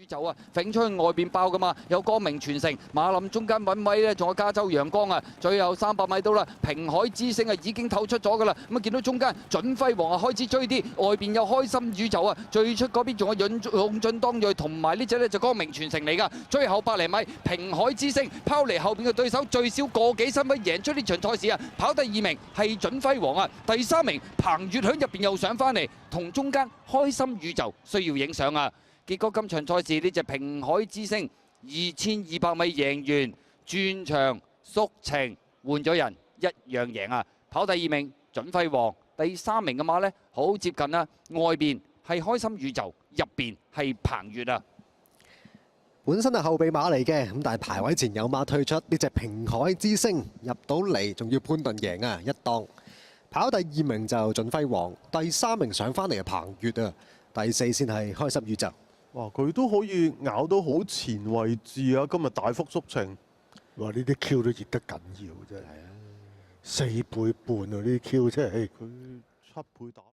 宙啊，揈出去外邊爆噶嘛，有光明傳承，馬林中間揾位咧，仲有加州陽光啊，最後300米到啦，平海之星啊已經透出咗噶啦，咁啊見到中間準輝煌啊開始追啲，外邊有開心宇宙啊，最出嗰邊仲有勇進當鋭同埋呢隻咧就光明傳承嚟噶，最後100厘米平海之星拋離後邊嘅對手最少個幾身位贏出呢場賽事啊，跑第2名係準輝煌啊，第3名彭越響入邊又上翻嚟，同中間開心宇宙需要影相啊！結果今場賽事呢隻平海之星2200米贏完，轉場縮程換咗人一樣贏啊！跑第2名準輝煌，第3名嘅馬呢好接近啊，外邊係開心宇宙，入邊係彭越啊！本身係後備馬嚟嘅，咁但係排位前有馬退出，呢隻平海之星入到嚟，仲要潘頓贏啊一檔。跑第2名就準輝煌，第3名上翻嚟嘅彭越啊，第4先係開心宇宙。哇！佢都可以咬到好前位置啊！今日大幅縮程，哇！呢啲 Q 都熱得緊要真係，4倍半啊！呢啲 Q 真係佢7倍打。